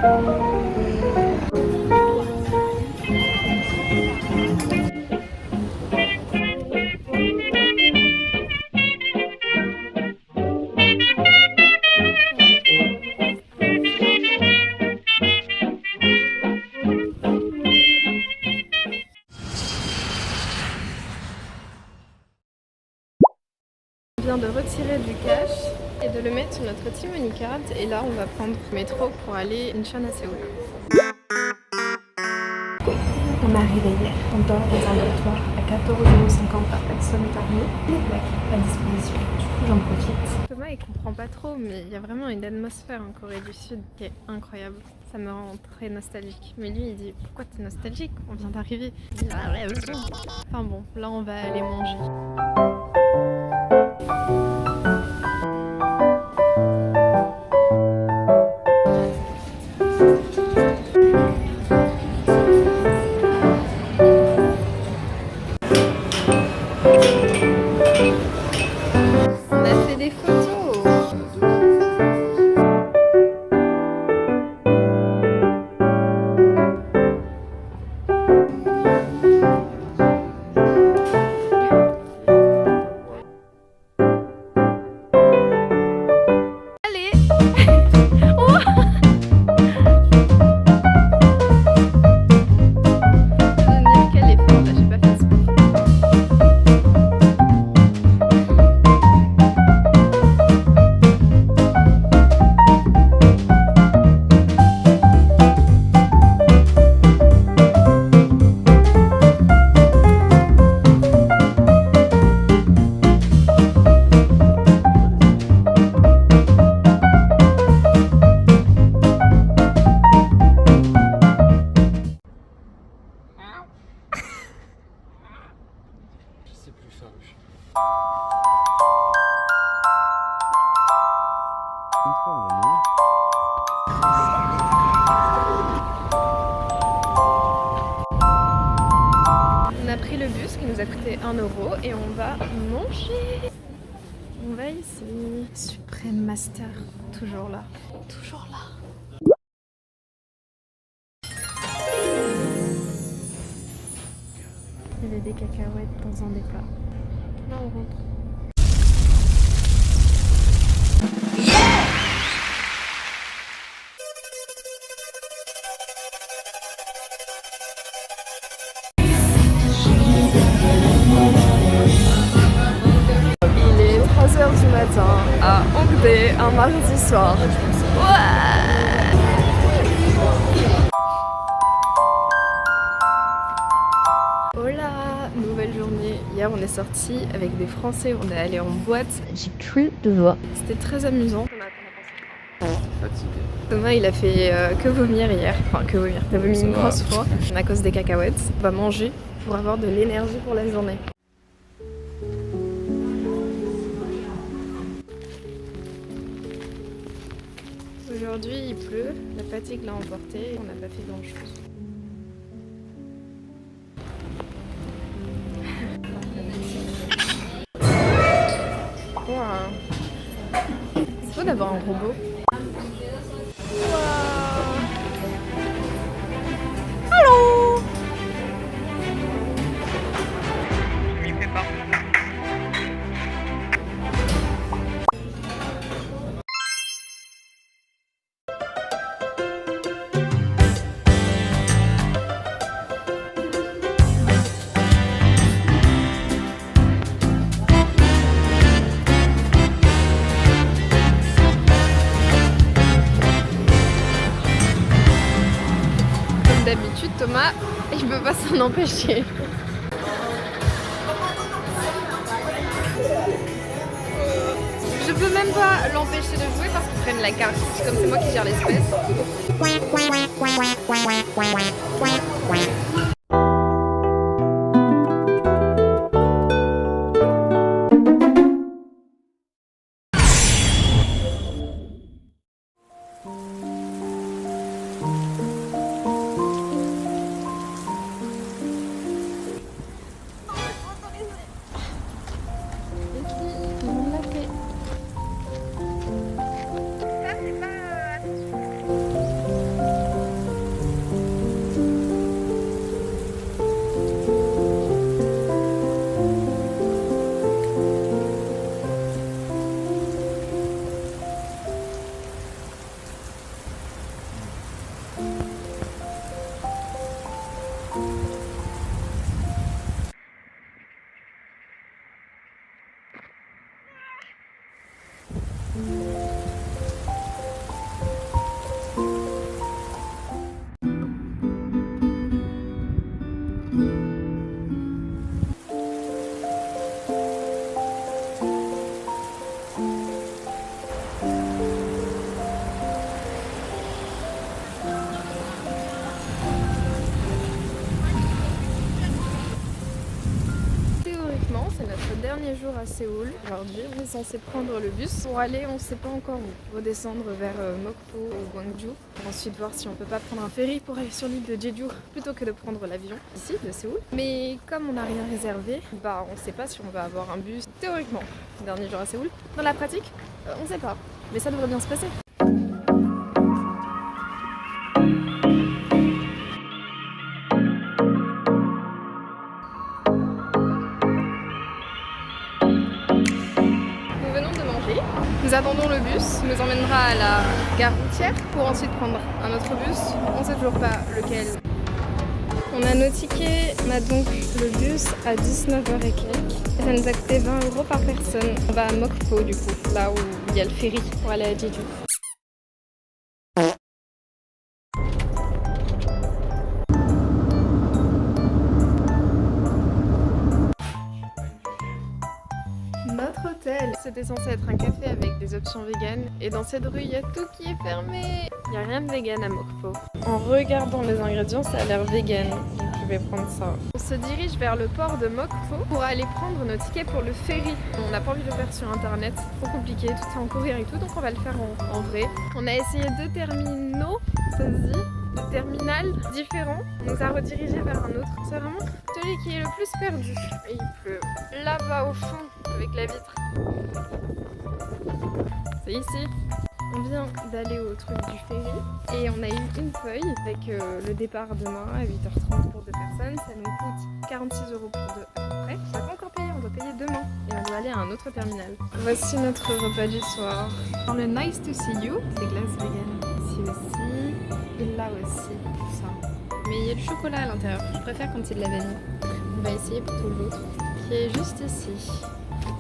On vient de retirer du cash et de le mettre sur notre T-Money Card et là on va prendre le métro pour aller Incheon à Séoul. On est arrivé hier, on dort dans un dortoir à 14,50 € par personne par nuit. Les plaques à disposition, du coup j'en profite. Thomas il comprend pas trop mais il y a vraiment une atmosphère en Corée du Sud qui est incroyable. Ça me rend très nostalgique. Mais lui il dit pourquoi t'es nostalgique? On vient d'arriver. Enfin bon, là on va aller manger. On a fait des photos. Allez. Quel effort là, j'ai pas fait sport. C'est plus farouche. On a pris le bus qui nous a coûté 1 € et on va manger. On va ici. Supreme Master, toujours là. Toujours là. Il y avait des cacahuètes dans un des plats. Là on rentre. Il est 3 h du matin à Hongdae un mardi soir. Ouais. Hola, nouvelle journée. Hier on est sorti avec des Français, on est allé en boîte. J'ai cru de voix. C'était très amusant. Fatigué. Thomas il a fait que vomir hier, enfin que vomir, il a vomi une grosse fois à cause des cacahuètes. On va manger pour avoir de l'énergie pour la journée. Aujourd'hui il pleut, la fatigue l'a emporté, on n'a pas fait grand chose. C'est beau d'avoir un robot. Allô. D'habitude, Thomas, il peut pas s'en empêcher. Je peux même pas l'empêcher de jouer parce qu'ils prennent la carte. Comme c'est moi qui gère l'espèce. dernier jour à Séoul. Aujourd'hui, on est censé prendre le bus pour aller, on sait pas encore où, redescendre vers Mokpo ou Gwangju. Ensuite, voir si on peut pas prendre un ferry pour aller sur l'île de Jeju plutôt que de prendre l'avion ici de Séoul. Mais comme on n'a rien réservé, bah on sait pas si on va avoir un bus théoriquement. Dernier jour à Séoul. Dans la pratique, on sait pas. Mais ça devrait bien se passer. Nous attendons le bus, nous emmènera à la gare routière pour ensuite prendre un autre bus. On ne sait toujours pas lequel. On a nos tickets, on a donc le bus à 19h et quelques. Ça nous a coûté 20 € par personne. On va à Mokpo du coup, là où il y a le ferry pour aller à Jeju. Notre hôtel, c'était censé être un café avec des options véganes et dans cette rue il y a tout qui est fermé. Il n'y a rien de vegan à Mokpo. En regardant les ingrédients ça a l'air vegan, donc je vais prendre ça. On se dirige vers le port de Mokpo pour aller prendre nos tickets pour le ferry. On n'a pas envie de le faire sur internet, c'est trop compliqué, tout est en courrier et tout, donc on va le faire en vrai. On a essayé 2 terminaux, ça se dit, de terminal différents. On nous a redirigés vers un autre. C'est vraiment celui qui est le plus perdu. Et il pleut là-bas au fond avec la vitre. C'est ici. On vient d'aller au truc du ferry et on a eu une feuille avec le départ demain à 8h30 pour 2 personnes. Ça nous coûte 46 € pour 2 à peu près. On n'a pas encore payé, on doit payer demain. Et on doit aller à un autre terminal. Voici notre repas du soir. Dans le Nice to See You, des glaces vegan. Ici aussi. Et là aussi. Ça. Mais il y a du chocolat à l'intérieur. Je préfère quand c'est de la vanille. On va essayer plutôt l'autre qui est juste ici.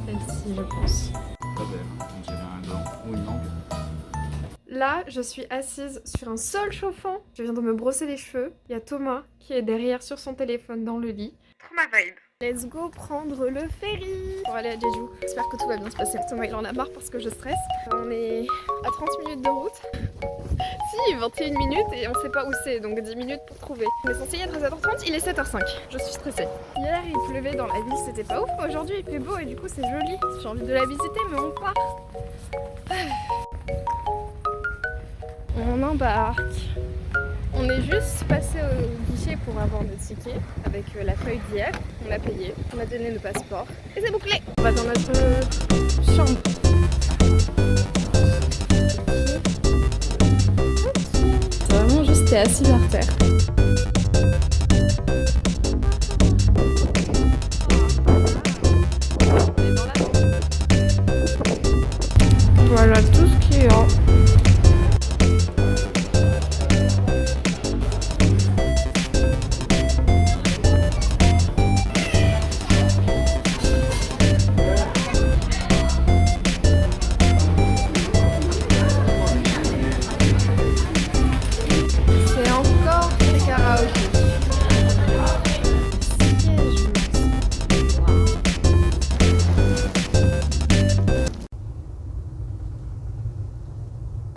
Celle-ci, je pense. Pas belle, on dirait un gland ou une langue. Là, je suis assise sur un sol chauffant. Je viens de me brosser les cheveux. Il y a Thomas qui est derrière sur son téléphone dans le lit. Trop ma vibe. Let's go prendre le ferry pour aller à Jeju. J'espère que tout va bien se passer. Thomas, il en a marre parce que je stresse. On est à 30 minutes de route. Si, 21 minutes et on sait pas où c'est, donc 10 minutes pour trouver. On est censé y être à 7h30, il est 7h05. Je suis stressée. Hier, il pleuvait dans la ville, c'était pas ouf. Aujourd'hui, il fait beau et du coup, c'est joli. J'ai envie de la visiter, mais on part. On embarque. On est juste passé au guichet pour avoir nos tickets avec la feuille d'hier. On l'a payé, on a donné le passeport et c'est bouclé. On va dans notre chambre. C'est vraiment juste, t'es assis par terre. Voilà tout ce qu'il y a.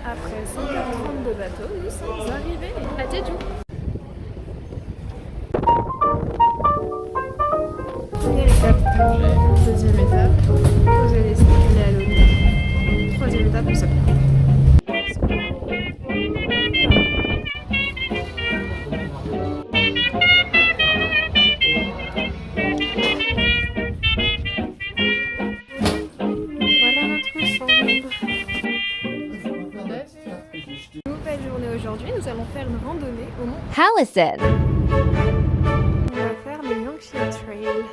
Après 5h30 de bateau, nous sommes arrivés à Jeju. Première étape, deuxième étape, poser les sacs, aller à l'eau. Troisième étape, on s'apprend. Voilà notre chambre. Nouvelle journée aujourd'hui, nous allons faire une randonnée au mont Hallison. On va faire le Yangshi Trail.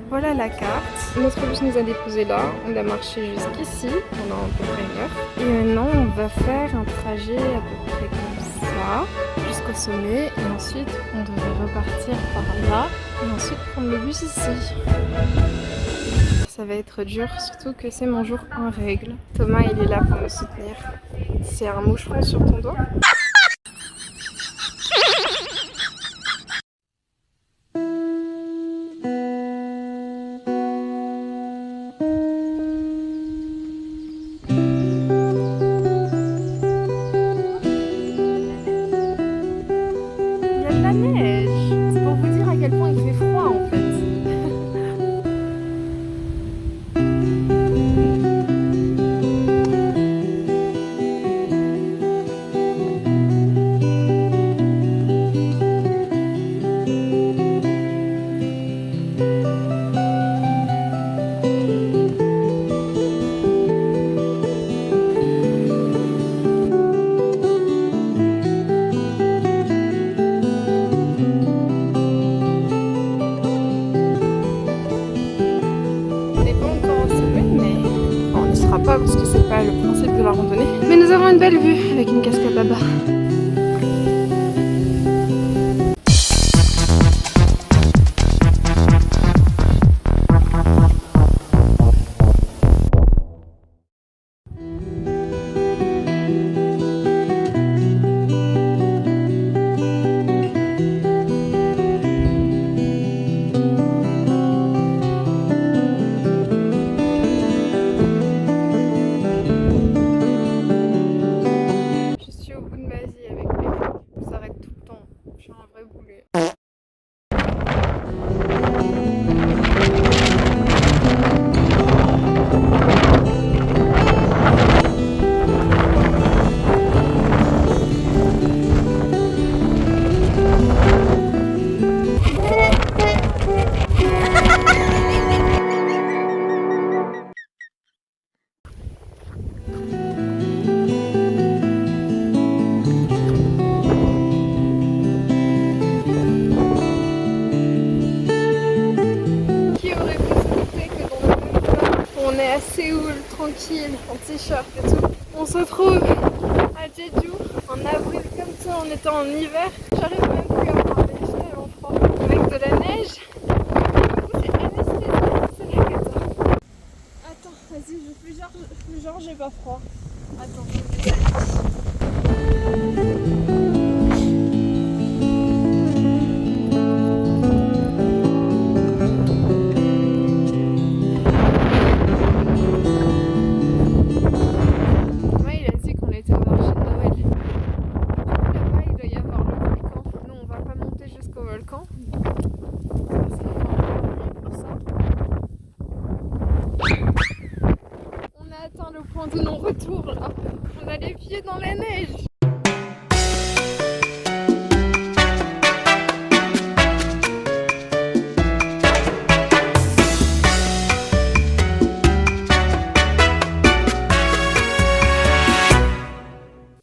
Voilà la carte. Notre bus nous a déposé là. On a marché jusqu'ici pendant à peu près 1 heure. Et maintenant, on va faire un trajet à peu près comme ça jusqu'au sommet. Et ensuite, on devrait repartir par là. Et ensuite, prendre le bus ici. Ça va être dur, surtout que c'est mon jour en règle. Thomas, il est là pour me soutenir. C'est un moucheron sur ton doigt. la neige. C'est pour vous dire à quel point il fait froid en fait. Pas parce que c'est pas le principe de la randonnée. Mais nous avons une belle vue avec une cascade là-bas. À Séoul, tranquille, en t-shirt et tout. On se trouve à Jeju en avril comme ça, on était en hiver. J'arrive même plus à parler, j'ai tellement froid. Avec de la neige. Du coup c'est anesthésiant, c'est la cata. Attends, vas-y, je fais genre j'ai pas froid. Attends, je vais le point de non-retour là. On a les pieds dans la neige.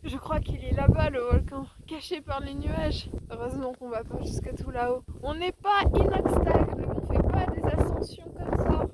Je crois qu'il est là-bas le volcan, caché par les nuages. Heureusement qu'on va pas jusque tout là-haut. On n'est pas inoxtable, on fait pas des ascensions comme ça.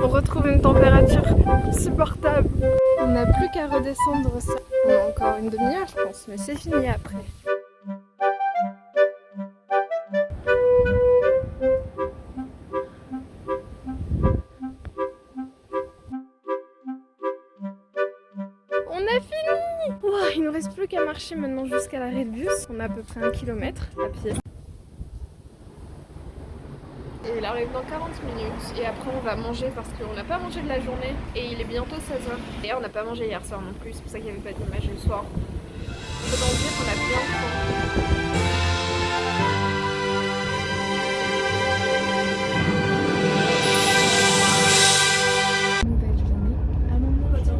On retrouve une température supportable. On n'a plus qu'à redescendre ça. On a encore une demi-heure je pense, mais c'est fini après. On a fini! Wow, il ne nous reste plus qu'à marcher maintenant jusqu'à l'arrêt de bus. On a à peu près 1 kilomètre à pied. Et il arrive dans 40 minutes et après on va manger parce qu'on n'a pas mangé de la journée et il est bientôt 16h. Et on n'a pas mangé hier soir non plus, c'est pour ça qu'il n'y avait pas d'image le soir. On peut donc dire qu'on a bien faim. Nouvelle journée à mon matin.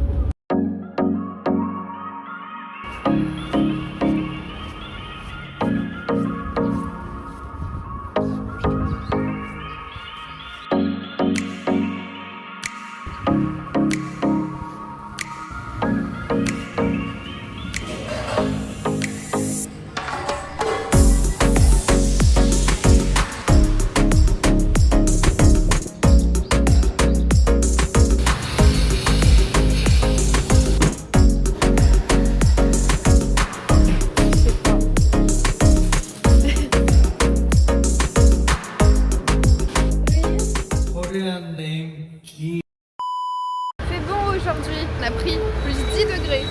fait bon aujourd'hui, on a pris plus 10 degrés.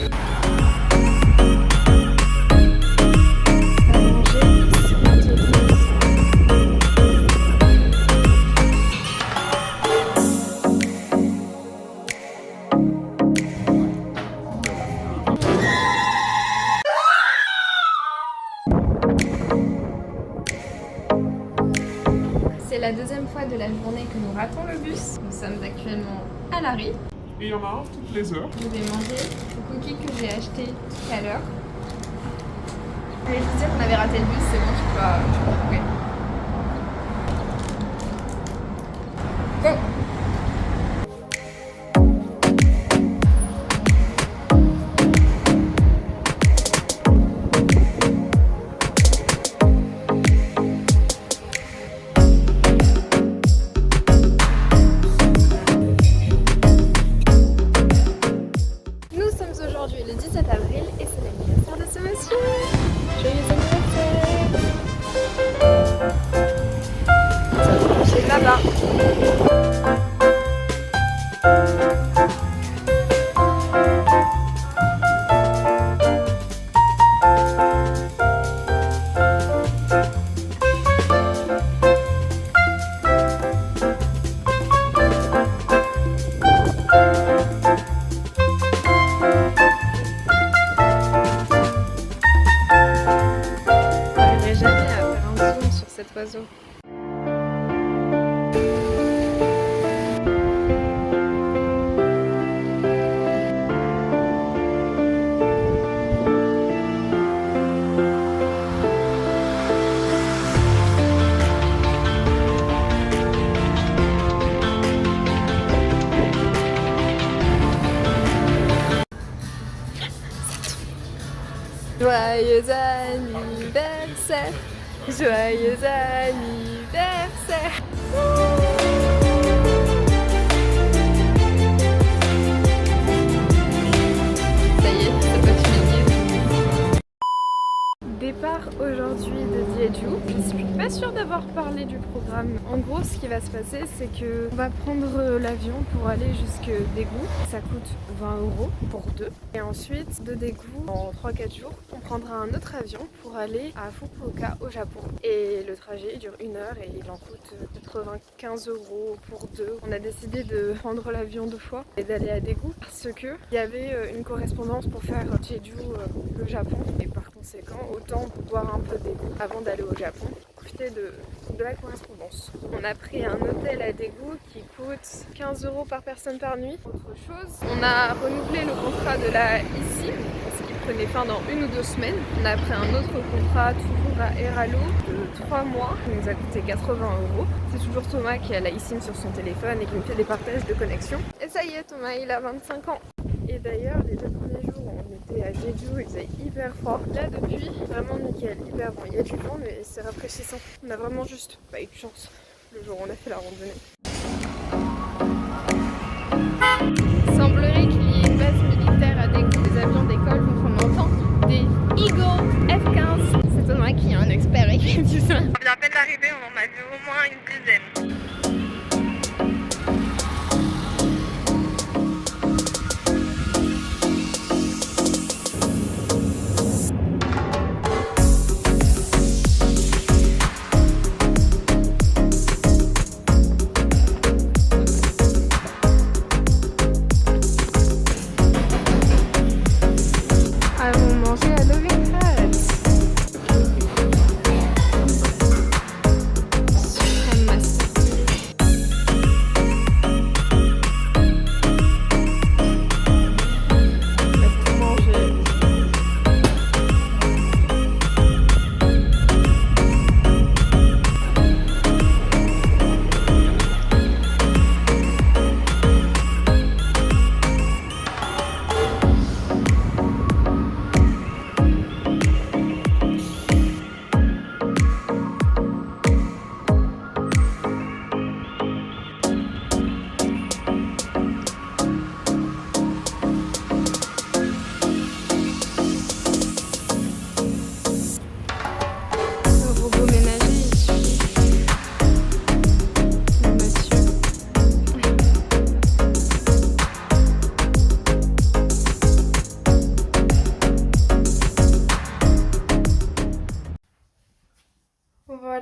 C'est la deuxième fois de la journée que nous ratons le bus. Nous sommes actuellement à l'arrêt. Et il y en a un toutes les heures. Je vais manger le cookie que j'ai acheté tout à l'heure. Je voulais vous dire qu'on avait raté le bus, c'est bon, je peux retrouver. Bon. Aujourd'hui le 17 avril et c'est l'anniversaire de ce monsieur. Joyeux anniversaire. Ça va se coucher là-bas. Cet oiseau. Joyeux anniversaire, joyeux anniversaire. Ça y est, c'est pas fini. Départ aujourd'hui de Jeju. Je suis pas sûre d'avoir parlé du programme. En gros, ce qui va se passer, c'est que on va prendre l'avion pour aller jusque Daegu. Ça coûte 20 € pour deux. Et ensuite, de Daegu, en 3-4 jours, on prendra un autre avion pour aller à Fukuoka au Japon. Et le trajet dure 1 heure et il en coûte 95 € pour deux. On a décidé de prendre l'avion 2 fois et d'aller à Daegu parce que il y avait une correspondance pour faire Jeju, le Japon. Et par conséquent, autant voir un peu Daegu avant d'aller au Japon, profiter de la correspondance. On a pris un hôtel à Daegu qui coûte 15 € par personne par nuit. Autre chose, on a renouvelé le contrat de la eSIM parce qu'il prenait fin dans 1 ou 2 semaines. On a pris un autre contrat toujours à Eralo de 3 mois qui nous a coûté 80 €. C'est toujours Thomas qui a la eSIM sur son téléphone et qui me fait des partages de connexion. Et ça y est, Thomas il a 25 ans. Et d'ailleurs, les 2 premiers jours, on était à Jeju, il faisait hyper froid. Là, depuis, vraiment nickel, hyper bon. Il y a du vent, mais c'est rafraîchissant. On a vraiment juste pas eu de chance le jour où on a fait la randonnée. Il semblerait qu'il y ait une base militaire à Daegu. Des avions d'école, donc on entend des Eagle F-15. C'est Thomas qui est un expert et qui dit ça. On vient à peine d'arriver, on en a vu au moins une dizaine.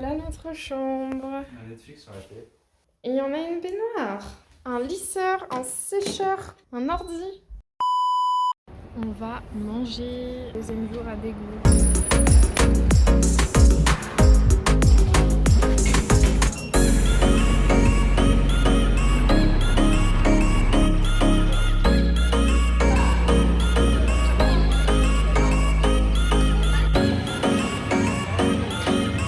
Voilà notre chambre. Un Netflix sur la télé. Et il y en a une baignoire, un lisseur, un sécheur, un ordi. On va manger. Deuxième jour à Daegu.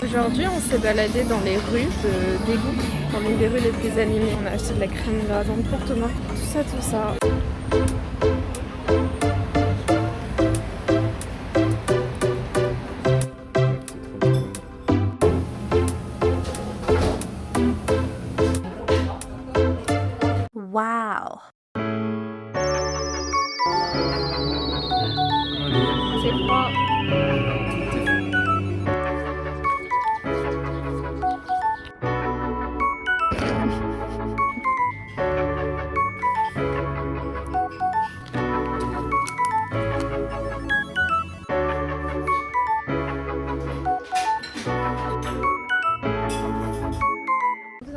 Aujourd'hui, on s'est baladé dans les rues de Daegu, dans l'une des rues les plus animées. On a acheté de la crème hydratante pour Thomas, tout ça, tout ça. Wow. C'est froid.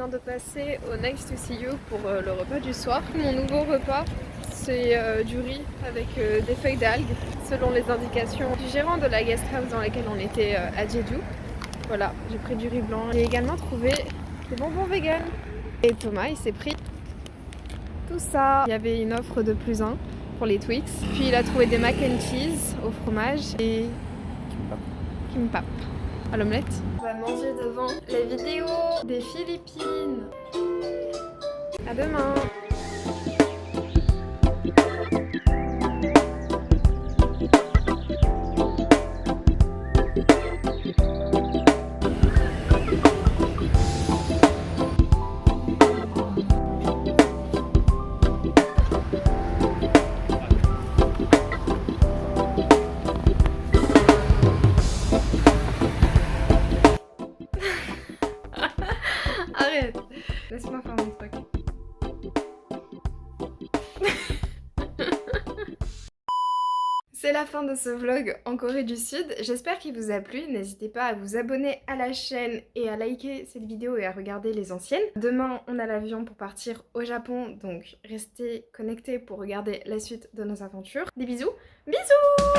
De passer au Nice to See You pour le repas du soir. Mon nouveau repas, c'est du riz avec des feuilles d'algues selon les indications du gérant de la guest house dans laquelle on était à Jeju. Voilà, j'ai pris du riz blanc. J'ai également trouvé des bonbons vegan. Et Thomas, il s'est pris tout ça. Il y avait une offre de +1 pour les Twix. Puis il a trouvé des mac and cheese au fromage et kimbap à l'omelette. On va manger devant les vidéos des Philippines. À demain. Arrête, laisse-moi faire mon truc. C'est la fin de ce vlog en Corée du Sud. J'espère qu'il vous a plu. N'hésitez pas à vous abonner à la chaîne et à liker cette vidéo et à regarder les anciennes. Demain, on a l'avion pour partir au Japon, donc restez connectés pour regarder la suite de nos aventures. Des bisous. Bisous!